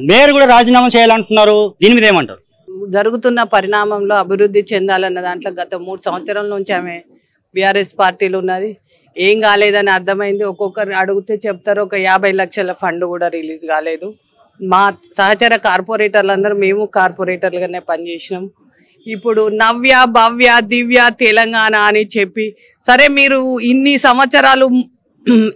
Mayor కూడా రాజీనామా చేయాలంటున్నారు, దీని మీద ఏమంటారు? జరుగుతున్న పరిణామంలో అభివృద్ధి చెందాలన్న దాంట్లో గత 3 సంవత్సరాల నుంచి ఆమె బీఆర్ఎస్ పార్టీలు ఉన్నది. ఏం కాలేదని అర్థమైంది. ఒక్కొక్కరు అడిగితే చెప్తారు ఒక 50 లక్షల ఫండ్ కూడా రిలీజ్ కాలేదు. మా సహచర కార్పొరేటర్లందరూ మేము కార్పొరేటర్లుగానే పనిచేసినాం. ఇప్పుడు నవ్య భవ్య దివ్య తెలంగాణ అని చెప్పి, సరే మీరు ఇన్ని సంవత్సరాలు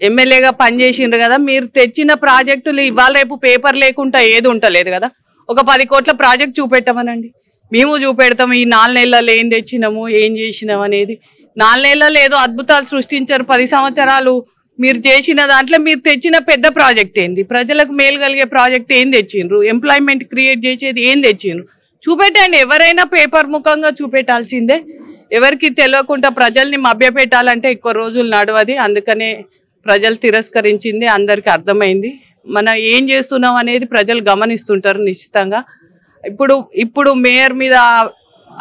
ఎమ్మెల్యేగా పనిచేసిండ్రు కదా, మీరు తెచ్చిన ప్రాజెక్టులు ఇవాళ రేపు పేపర్ లేకుండా ఏది ఉంటలేదు కదా. ఒక 10 కోట్ల ప్రాజెక్ట్ చూపెట్టమనండి, మేము చూపెడతాము. ఈ 4 నెలల్లో ఏం తెచ్చినాము ఏం చేసినాము అనేది. 4 నెలల్లో ఏదో అద్భుతాలు సృష్టించారు. 10 సంవత్సరాలు మీరు చేసిన దాంట్లో మీరు తెచ్చిన పెద్ద ప్రాజెక్ట్ ఏంది? ప్రజలకు మేలు కలిగే ప్రాజెక్ట్ ఏం తెచ్చిండ్రు? ఎంప్లాయ్మెంట్ క్రియేట్ చేసేది ఏం తెచ్చిండ్రు? చూపెట్టండి. ఎవరైనా పేపర్ ముఖంగా చూపెట్టాల్సిందే. ఎవరికి తెలియకుండా ప్రజల్ని మభ్యపెట్టాలంటే ఎక్కువ రోజులు నడవది. అందుకనే ప్రజలు తిరస్కరించింది. అందరికి అర్థమైంది. మనం ఏం చేస్తున్నాం అనేది ప్రజలు గమనిస్తుంటారు నిశ్చితంగా. ఇప్పుడు మేయర్ మీద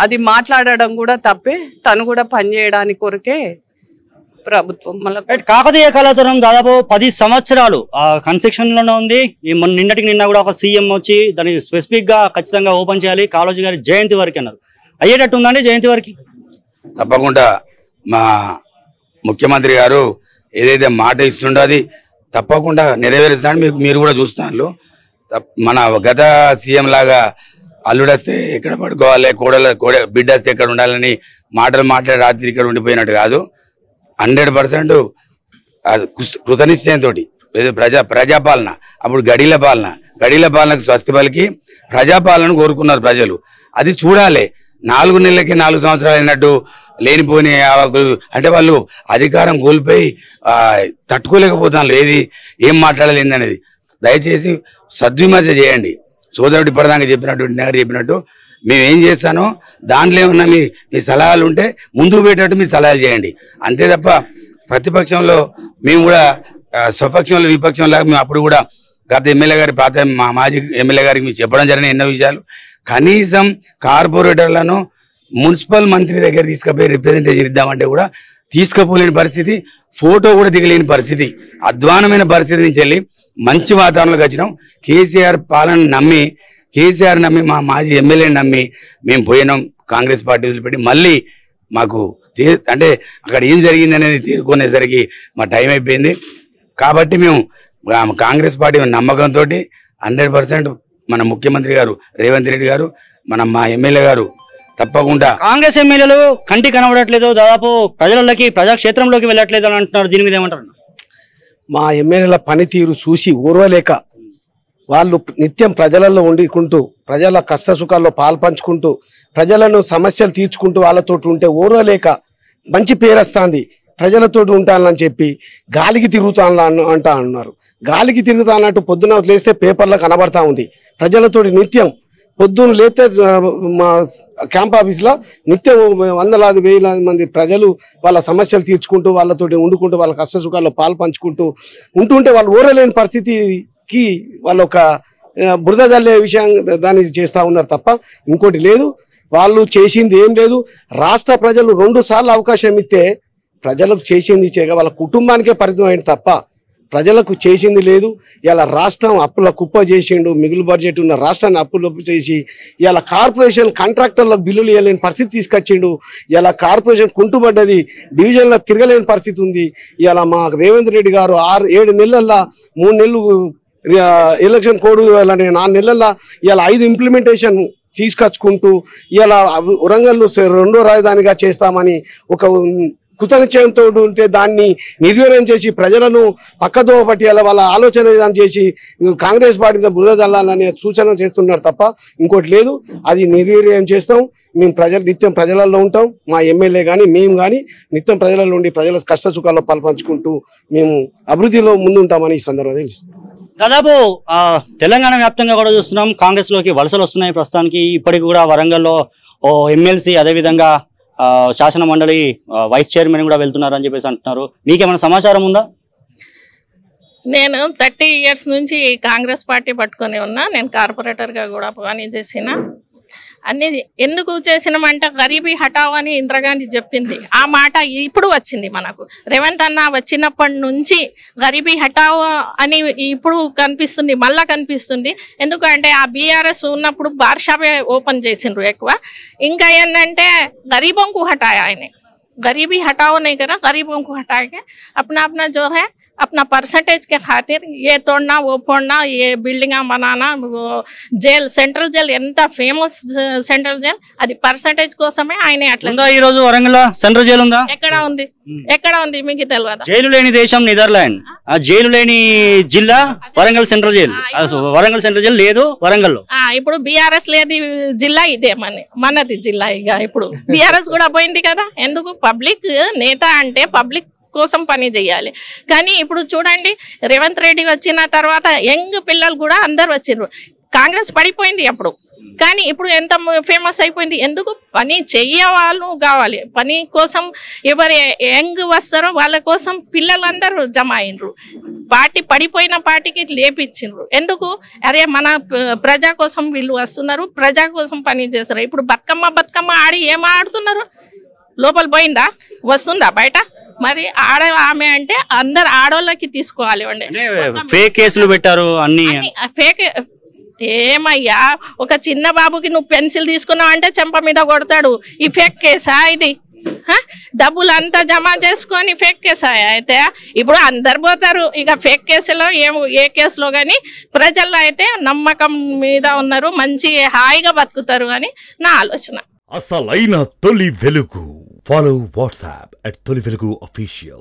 అది మాట్లాడడం కూడా తప్పే. తను కూడా పనిచేయడానికి కొరకే ప్రభుత్వం. కాకతీయ కళాతోరణం దాదాపు 10 సంవత్సరాలు కన్స్ట్రక్షన్ లోనే ఉంది. నిన్నటికి నిన్న కూడా ఒక సీఎం వచ్చి దాన్ని స్పెసిఫిక్ గా ఖచ్చితంగా ఓపెన్ చేయాలి కాళోజీ గారి జయంతి వరకు అన్నారు. అయ్యేటట్టు ఉందండి జయంతి వరకు? తప్పకుండా మా ముఖ్యమంత్రి గారు ఏదైతే మాట ఇస్తుండో అది తప్పకుండా నెరవేరుస్తాను. మీరు కూడా చూస్తున్నారు. మన గత సీఎం లాగా అల్లుడస్తే ఎక్కడ పడుకోవాలి, బిడ్డ వస్తే ఎక్కడ ఉండాలని మాట్లాడి రాత్రి ఇక్కడ ఉండిపోయినట్టు కాదు. 100% కృతనిశ్చయంతో ప్రజాపాలన, అప్పుడు గడిల పాలనకు స్వస్తి పలికి ప్రజాపాలన కోరుకున్నారు ప్రజలు. అది చూడాలి. 4 నెలలకి 4 సంవత్సరాలు అయినట్టు లేనిపోని అంటే వాళ్ళు అధికారం కోల్పోయి తట్టుకోలేకపోతాను. ఏం మాట్లాడలేదు అనేది దయచేసి సద్విమర్శ చేయండి. సోదరుడు ఇప్పటిదాకా చెప్పినట్టు మేమేం చేస్తానో దాంట్లో ఏమన్నా మీ సలహాలు ఉంటే ముందుకు పెట్టేటట్టు మీ సలహాలు చేయండి. అంతే తప్ప ప్రతిపక్షంలో మేము కూడా స్వపక్షంలో విపక్షంలాగా మేము అప్పుడు కూడా గత ఎమ్మెల్యే గారి మా మాజీ ఎమ్మెల్యే గారికి మేము చెప్పడం జరిగిన ఎన్నో విషయాలు. కనీసం కార్పొరేటర్లను మున్సిపల్ మంత్రి దగ్గర తీసుకుపోయి రిప్రజెంటేషన్ ఇద్దామంటే కూడా తీసుకుపోలేని పరిస్థితి, ఫోటో కూడా దిగలేని పరిస్థితి, అధ్వానమైన పరిస్థితి నుంచి వెళ్ళి మంచి వాతావరణంలోకి వచ్చినాం. కేసీఆర్ నమ్మి మా మాజీ ఎమ్మెల్యేని నమ్మి మేము పోయినాం. కాంగ్రెస్ పార్టీ వదిలిపెట్టి మళ్ళీ మాకు అంటే అక్కడ ఏం జరిగింది అనేది తీరుకునేసరికి మా టైం అయిపోయింది. కాబట్టి మేము కాంగ్రెస్ పార్టీ నమ్మకంతో 100% మన ముఖ్యమంత్రి గారు రేవంత్ రెడ్డి గారు, మా ఎమ్మెల్యే గారు తప్పకుండా. కాంగ్రెస్ ఎమ్మెల్యేలు కంటి కనబడట్లేదు, దాదాపు ప్రజాక్షేత్రంలోకి వెళ్ళట్లేదు అని అంటున్నారు. దీని మీద ఏమంటారు? మా ఎమ్మెల్యేల పనితీరు చూసి ఓర్వలేక వాళ్ళు నిత్యం ప్రజలలో ఉండుకుంటూ ప్రజల కష్ట సుఖాల్లో పాల్పంచుకుంటూ ప్రజలను సమస్యలు తీర్చుకుంటూ వాళ్ళతో ఉంటే ఓర్వలేక మంచి పేరు వస్తుంది, ప్రజలతో ఉంటానని చెప్పి గాలికి తిరుగుతాను అంటా అన్నారు. గాలికి తిరుగుతానట్టు పొద్దున లేస్తే పేపర్లో కనబడతా ఉంది. ప్రజలతోటి నిత్యం పొద్దున్న లేతే మా క్యాంప్ ఆఫీస్లో నిత్యం వందలాది వేలాది మంది ప్రజలు వాళ్ళ సమస్యలు తీర్చుకుంటూ వాళ్ళతోటి ఉండుకుంటూ వాళ్ళ కష్ట సుఖాల్లో పాల్పంచుకుంటూ ఉంటుంటే వాళ్ళు ఓరలేని పరిస్థితికి వాళ్ళు ఒక బురద జల్లే విషయం దాన్ని చేస్తూ ఉన్నారు తప్ప ఇంకోటి లేదు. వాళ్ళు చేసింది ఏం లేదు. రాష్ట్ర ప్రజలు 2 సార్లు అవకాశం ఇస్తే ప్రజలకు చేసింది చేయగా వాళ్ళ కుటుంబానికే పరిమితం అయింది తప్ప ప్రజలకు చేసింది లేదు. ఇలా రాష్ట్రం అప్పుల కుప్ప చేసిండు. మిగులు బడ్జెట్ ఉన్న రాష్ట్రాన్ని అప్పులు చేసి ఇలా కార్పొరేషన్ కాంట్రాక్టర్లకు బిల్లులు ఇవ్వలేని పరిస్థితి తీసుకొచ్చిండు. ఇలా కార్పొరేషన్ కుంటుపడ్డది, డివిజన్లో తిరగలేని పరిస్థితి ఉంది. ఇలా మా రేవంత్ రెడ్డి గారు 6-7 నెలల్లో 3 నెలలు ఎలక్షన్ కోడ్ 4 నెలల్లో ఇలా 5 ఇంప్లిమెంటేషన్ తీసుకొచ్చుకుంటూ ఇలా వరంగల్ను 2వ రాజధానిగా చేస్తామని ఒక కృతనిశ్చయంతో ఉంటే దాన్ని నిర్వీర్యం చేసి ప్రజలను పక్కదోవ పట్టి వాళ్ళ ఆలోచన విధానం చేసి కాంగ్రెస్ పార్టీ మీద బురద జల్లాలనే సూచన చేస్తున్నారు తప్ప ఇంకోటి లేదు. అది నిర్వీర్యం చేస్తాం. మేము నిత్యం ప్రజలలో ఉంటాం. మా ఎమ్మెల్యే కానీ మేము కానీ నిత్యం ప్రజలలో ఉండి ప్రజల కష్ట సుఖాల్లో పాల్పంచుకుంటూ మేము అభివృద్ధిలో ముందుంటామని ఈ సందర్భంగా తెలుస్తుంది. దాదాపు తెలంగాణ వ్యాప్తంగా కూడా చూస్తున్నాం కాంగ్రెస్ లోకి వలసలు వస్తున్నాయి. ప్రస్తుతానికి ఇప్పటికి కూడా వరంగల్లో ఓ ఎమ్మెల్సీ అదేవిధంగా శాసన మండలి వైస్ చైర్మన్ కూడా వెళ్తున్నారు అని చెప్పేసి అంటున్నారు. మీకేమైనా సమాచారం ఉందా? నేను 30 years నుంచి కాంగ్రెస్ పార్టీ పట్టుకొని ఉన్నా. నేను కార్పొరేటర్గా కూడా పని చేసిన. అన్ని ఎందుకు చేసినామంటే గరీబీ హటావ్ అని ఇందిరాగాంధీ చెప్పింది. ఆ మాట ఇప్పుడు వచ్చింది మనకు. రేవంత్ అన్న వచ్చినప్పటి నుంచి గరీబీ హటావ్ అని ఇప్పుడు కనిపిస్తుంది, మళ్ళా కనిపిస్తుంది. ఎందుకంటే ఆ బీఆర్ఎస్ ఉన్నప్పుడు బార్ షాపే ఓపెన్ చేసిండ్రు ఎక్కువ. ఇంకా ఏంటంటే గరీబోं को हटाया ఆయనే. गरीबी हटाओ नहीं करा, गरीबों को हटा के अपना अपना जो है अपना परसेंटेज के खातिर ये तोड़ना वो फोड़ना, ये बिल्डिंगा बनाना, वो जेल సెంట్రల్ జైల్ ఎంత ఫేమస్ సెంట్రల్ జైల్, అది పర్సెంటేజ్ కోసమే ఆయన అట్లా. ఉందా ఈ రోజు వరంగల్ సెంట్రల్ జైలు ఉందా? ఎక్కడ ఉంది, ఎక్కడ ఉంది మీకు తెలియదా? జైలు లేని దేశం నెదర్లాండ్, ఆ జైలు లేని జిల్లా Warangal central jail. Warangal central jail లేదు వరంగల్ లో. ఇప్పుడు బీఆర్ఎస్ లేని జిల్లా ఇదే మనది జిల్లా. ఇక ఇప్పుడు బీఆర్ఎస్ కూడా పోయింది కదా. ఎందుకు? పబ్లిక్ నేత అంటే పబ్లిక్ కోసం పని చేయాలి. కానీ ఇప్పుడు చూడండి, రేవంత్ రెడ్డి వచ్చిన తర్వాత యంగ్ పిల్లలు కూడా అందరు వచ్చిర్రు. కాంగ్రెస్ పడిపోయింది అప్పుడు, కానీ ఇప్పుడు ఎంత ఫేమస్ అయిపోయింది. ఎందుకు? పని చెయ్యవాళ్ళు కావాలి. పని కోసం ఎవరు యంగ్ వస్తారో వాళ్ళ కోసం పిల్లలందరూ జమ అయినరు. పార్టీ పడిపోయిన పార్టీకి లేపించిండ్రు. ఎందుకు? అరే మన ప్రజా కోసం వీళ్ళు వస్తున్నారు, ప్రజా కోసం పని చేస్తారు. ఇప్పుడు బతుకమ్మ ఆడి ఏం ఆడుతున్నారు? లోపల పోయిందా, వస్తుందా బయట? మరి ఆమె అంటే అందరు ఆడోళ్ళకి తీసుకోవాలి. ఫేక్ కేసులు పెట్టారు అన్ని. ఫేక్ ఏమయ్యా, ఒక చిన్న బాబుకి నువ్వు పెన్సిల్ తీసుకున్నావు అంటే చెంప మీద కొడతాడు. ఈ ఫేక్ కేసా ఇది? డబ్బులు అంతా జమ చేసుకొని ఫేక్ కేసా? అయితే ఇప్పుడు అందరు పోతారు ఇక ఫేక్ కేసులో. ఏ కేసులో కానీ ప్రజల్లో అయితే నమ్మకం మీద ఉన్నారు, మంచి హాయిగా బతుకుతారు అని నా ఆలోచన. అసలైన తొలి వెలుగు. ఫాలో వాట్సాప్ @తొలి వెలుగు official.